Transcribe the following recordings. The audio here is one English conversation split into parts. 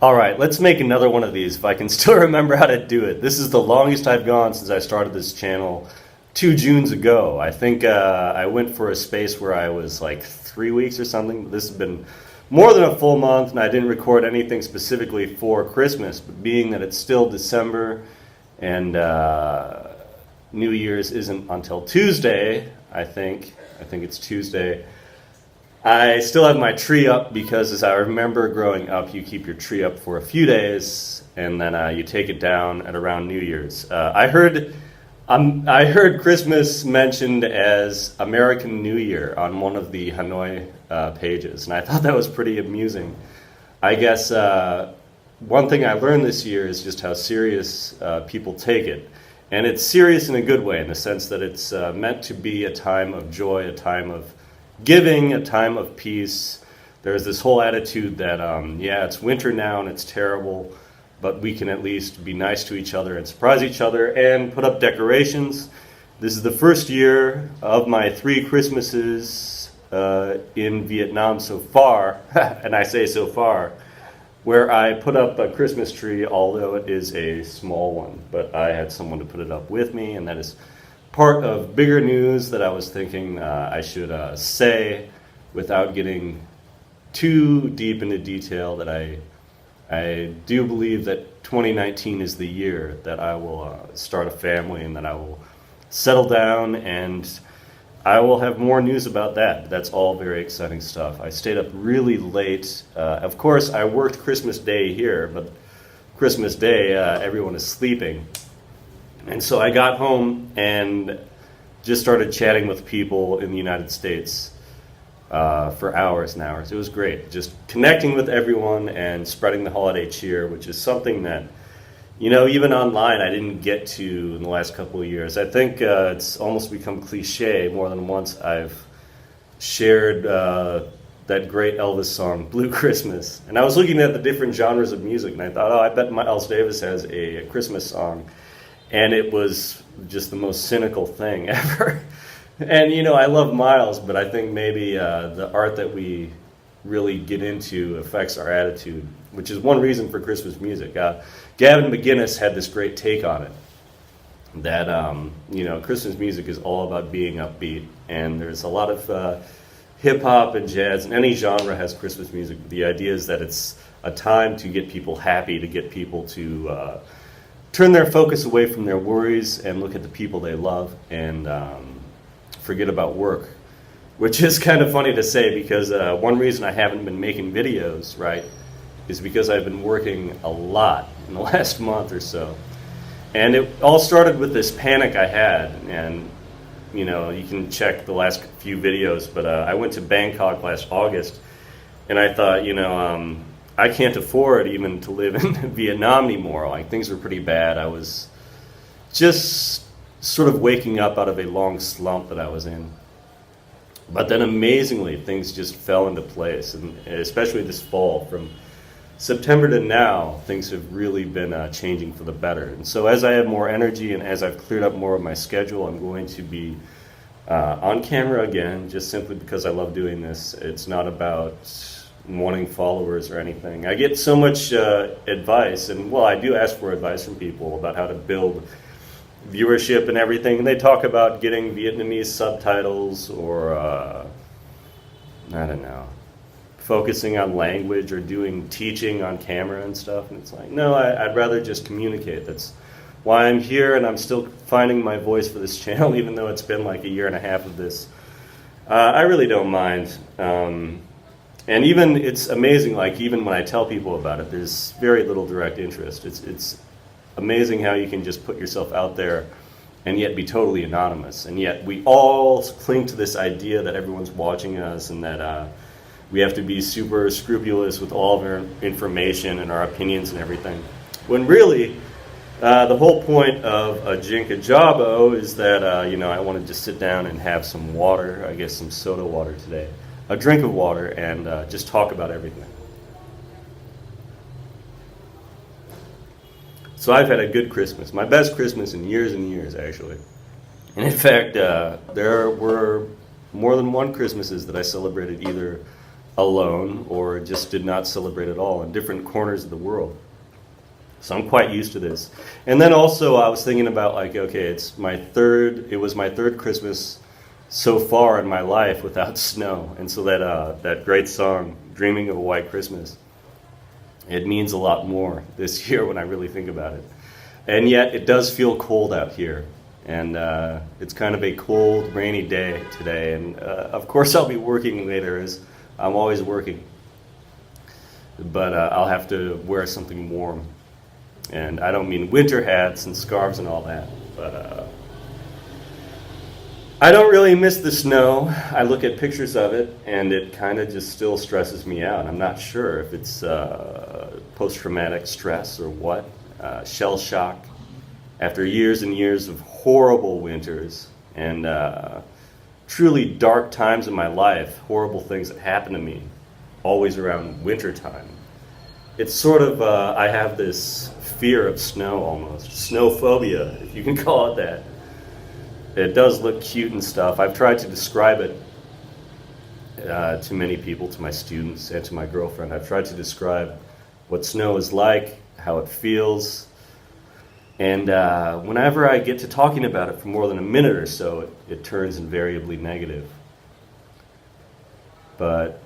All right, let's make another one of these if I can still remember how to do it. This is the longest I've gone since I started this channel 2 Junes ago. I think I went for a space where I was like 3 weeks or something. This has been more than a full month, and I didn't record anything specifically for Christmas, but being that it's still December and New Year's isn't until Tuesday, I think it's Tuesday. I still have my tree up because, as I remember growing up, you keep your tree up for a few days and then you take it down at around New Year's. I heard Christmas mentioned as American New Year on one of the Hanoi pages, and I thought that was pretty amusing. I guess one thing I learned this year is just how serious people take it. And it's serious in a good way, in the sense that it's meant to be a time of joy, a time of giving, a time of peace. There's this whole attitude that, it's winter now and it's terrible, but we can at least be nice to each other and surprise each other and put up decorations. This is the first year of my 3 Christmases in Vietnam so far, and I say so far, where I put up a Christmas tree, although it is a small one, but I had someone to put it up with me, and that is part of bigger news that I was thinking I should say without getting too deep into detail, that I do believe that 2019 is the year that I will start a family and that I will settle down, and I will have more news about that. That's all very exciting stuff. I stayed up really late. Of course, I worked Christmas Day here, but Christmas Day, everyone is sleeping. And so I got home and just started chatting with people in the United States for hours and hours. It was great, just connecting with everyone and spreading the holiday cheer, which is something that, even online I didn't get to in the last couple of years. I think it's almost become cliche. More than once I've shared that great Elvis song, Blue Christmas. And I was looking at the different genres of music, and I thought, I bet Miles Davis has a Christmas song. And it was just the most cynical thing ever. And, I love Miles, but I think maybe the art that we really get into affects our attitude, which is one reason for Christmas music. Gavin McInnes had this great take on it, that, Christmas music is all about being upbeat. And there's a lot of hip-hop and jazz, and any genre has Christmas music. The idea is that it's a time to get people happy, to get people to turn their focus away from their worries and look at the people they love and forget about work, which is kind of funny to say because one reason I haven't been making videos, right, is because I've been working a lot in the last month or so. And it all started with this panic I had, and you can check the last few videos, but I went to Bangkok last August, and I thought, I can't afford even to live in Vietnam anymore. Like, things were pretty bad. I was just sort of waking up out of a long slump that I was in. But then amazingly, things just fell into place, and especially this fall, from September to now, things have really been changing for the better. And so as I have more energy and as I've cleared up more of my schedule, I'm going to be on camera again, just simply because I love doing this. It's not about wanting followers or anything. I get so much advice, and I do ask for advice from people about how to build viewership and everything, and they talk about getting Vietnamese subtitles or I don't know, focusing on language or doing teaching on camera and stuff, and it's like, no, I'd rather just communicate. That's why I'm here, and I'm still finding my voice for this channel, even though it's been like a year and a half of this. I really don't mind. And even, it's amazing, like, even when I tell people about it, there's very little direct interest. It's amazing how you can just put yourself out there and yet be totally anonymous. And yet we all cling to this idea that everyone's watching us and that we have to be super scrupulous with all of our information and our opinions and everything. When really, the whole point of a Jinka Jabo is that, I want to just sit down and have some water, I guess some soda water today. A drink of water, and just talk about everything. So I've had a good Christmas, my best Christmas in years and years, actually. And in fact, there were more than one Christmases that I celebrated either alone or just did not celebrate at all in different corners of the world. So I'm quite used to this. And then also I was thinking about like, okay, it was my third Christmas so far in my life without snow. And so that great song, Dreaming of a White Christmas, it means a lot more this year when I really think about it. And yet it does feel cold out here. And it's kind of a cold, rainy day today. And of course I'll be working later, as I'm always working. But I'll have to wear something warm. And I don't mean winter hats and scarves and all that. But I don't really miss the snow. I look at pictures of it, and it kind of just still stresses me out. I'm not sure if it's post-traumatic stress or what, shell shock. After years and years of horrible winters and truly dark times in my life, horrible things that happen to me, always around winter time. It's sort of, I have this fear of snow almost, snowphobia, if you can call it that. It does look cute and stuff. I've tried to describe it to many people, to my students and to my girlfriend. I've tried to describe what snow is like, how it feels. And whenever I get to talking about it for more than a minute or so, it turns invariably negative. But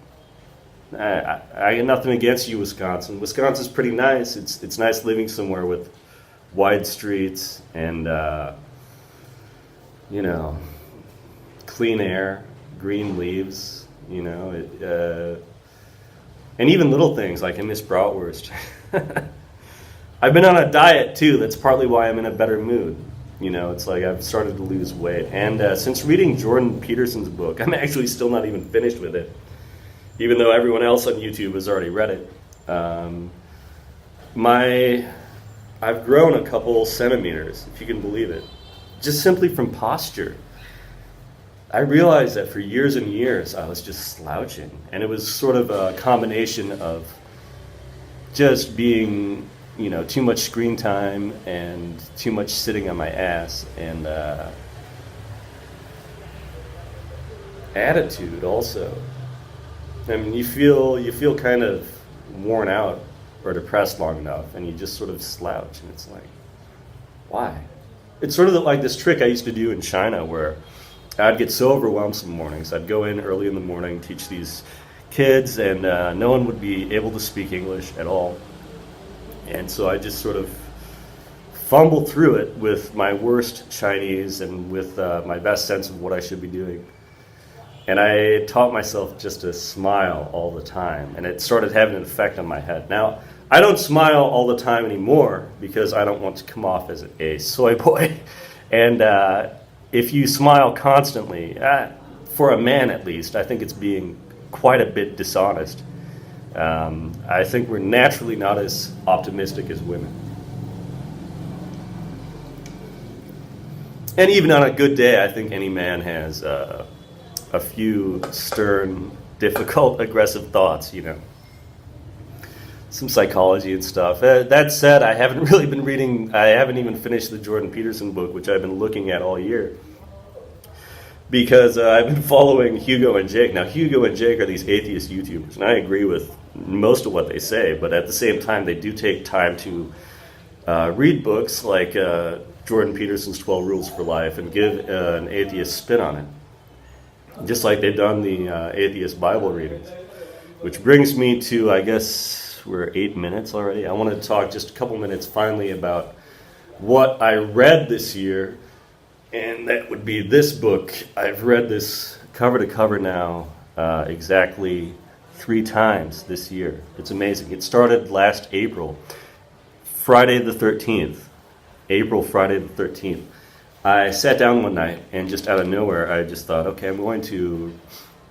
I got nothing against you, Wisconsin. Wisconsin's pretty nice. It's nice living somewhere with wide streets and clean air, green leaves. And even little things like I miss bratwurst. I've been on a diet too. That's partly why I'm in a better mood. It's like I've started to lose weight. And since reading Jordan Peterson's book, I'm actually still not even finished with it, even though everyone else on YouTube has already read it. I've grown a couple centimeters, if you can believe it, just simply from posture. I realized that for years and years I was just slouching, and it was sort of a combination of just being too much screen time and too much sitting on my ass, and attitude also. I mean, you feel kind of worn out or depressed long enough, and you just sort of slouch, and it's like, why? It's sort of like this trick I used to do in China where I'd get so overwhelmed some mornings. I'd go in early in the morning, teach these kids, and no one would be able to speak English at all. And so I just sort of fumbled through it with my worst Chinese and with my best sense of what I should be doing. And I taught myself just to smile all the time, and it started having an effect on my head. Now, I don't smile all the time anymore because I don't want to come off as a soy boy. And if you smile constantly, for a man at least, I think it's being quite a bit dishonest. I think we're naturally not as optimistic as women. And even on a good day, I think any man has a few stern, difficult, aggressive thoughts, Some psychology and stuff. That said, I haven't even finished the Jordan Peterson book, which I've been looking at all year. Because I've been following Hugo and Jake. Now, Hugo and Jake are these atheist YouTubers, and I agree with most of what they say, but at the same time, they do take time to read books like Jordan Peterson's 12 Rules for Life and give an atheist spin on it. Just like they've done the atheist Bible readings. Which brings me to, I guess, we're 8 minutes already. I want to talk just a couple minutes finally about what I read this year. And that would be this book. I've read this cover to cover now exactly 3 times this year. It's amazing. It started last April, Friday the 13th. Friday the 13th. I sat down one night and just out of nowhere, I just thought, okay, I'm going to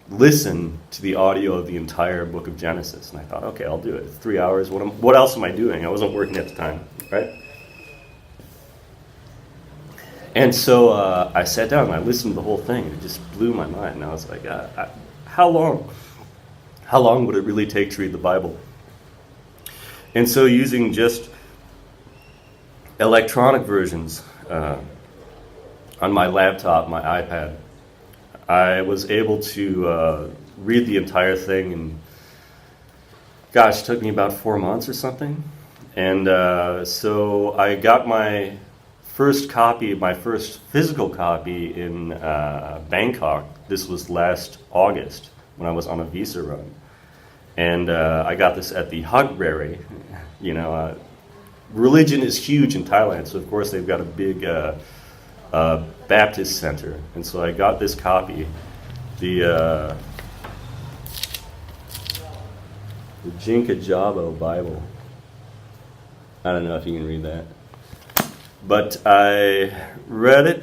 listen to the audio of the entire book of Genesis. And I thought, okay, I'll do it. It's 3 hours. What else am I doing? I wasn't working at the time, right? And so I sat down and I listened to the whole thing. It just blew my mind. And I was like, how long? How long would it really take to read the Bible? And so using just electronic versions on my laptop, my iPad, I was able to read the entire thing in gosh, it took me about 4 months or something. And so I got my first physical copy in Bangkok. This was last August when I was on a visa run. And I got this at the Hagreri. Religion is huge in Thailand, so of course they've got a big Baptist center. And so I got this copy, the Jinka Jabo Bible. I don't know if you can read that. But I read it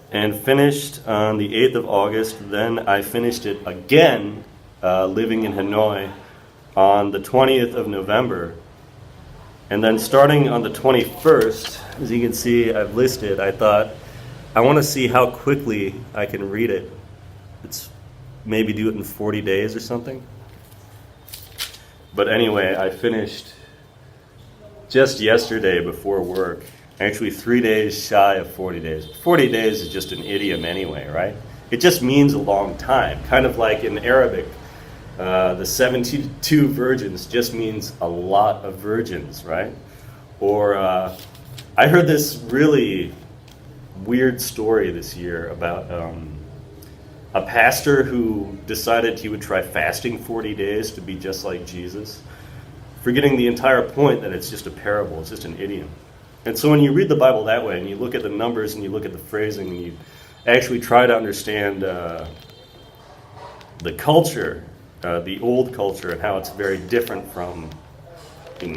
and finished on the 8th of August. Then I finished it again, living in Hanoi, on the 20th of November. And then starting on the 21st, as you can see, I've listed, I thought, I want to see how quickly I can read it. It's maybe do it in 40 days or something. But anyway, I finished just yesterday before work. Actually 3 days shy of 40 days. 40 days is just an idiom anyway, right? It just means a long time. Kind of like in Arabic, the 72 virgins just means a lot of virgins, right? Or I heard this really weird story this year about a pastor who decided he would try fasting 40 days to be just like Jesus, forgetting the entire point that it's just a parable, it's just an idiom. And so when you read the Bible that way, and you look at the numbers, and you look at the phrasing, and you actually try to understand the culture, the old culture, and how it's very different from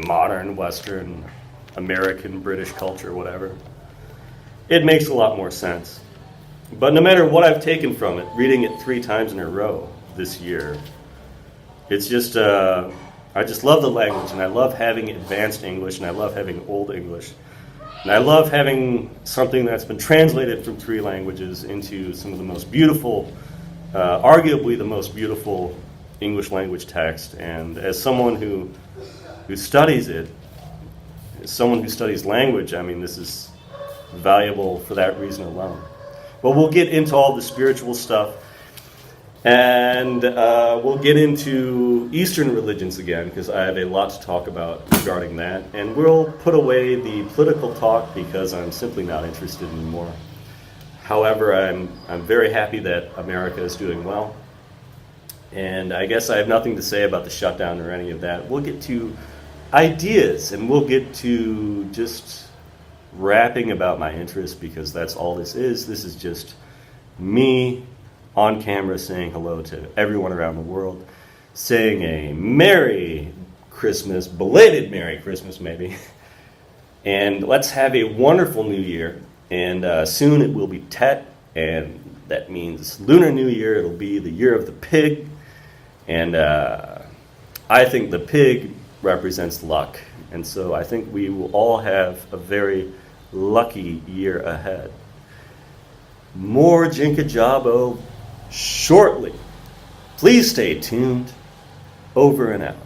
modern, Western, American, British culture, whatever, it makes a lot more sense. But no matter what I've taken from it, reading it 3 times in a row this year, it's just, I just love the language, and I love having advanced English, and I love having Old English. And I love having something that's been translated from 3 languages into some of the most beautiful, arguably the most beautiful English language text. And as someone who studies it, as someone who studies language, I mean, this is valuable for that reason alone. But we'll get into all the spiritual stuff, and we'll get into Eastern religions again, because I have a lot to talk about regarding that. And we'll put away the political talk because I'm simply not interested anymore. However, I'm very happy that America is doing well. And I guess I have nothing to say about the shutdown or any of that. We'll get to ideas, and we'll get to just rapping about my interests, because that's all this is. This is just me on camera saying hello to everyone around the world, saying a Merry Christmas, belated Merry Christmas maybe, and let's have a wonderful New Year. And soon it will be Tet, and that means Lunar New Year. It'll be the year of the pig, and I think the pig represents luck, and so I think we will all have a very lucky year ahead. More Jinka Jabo shortly. Please stay tuned. Over and out.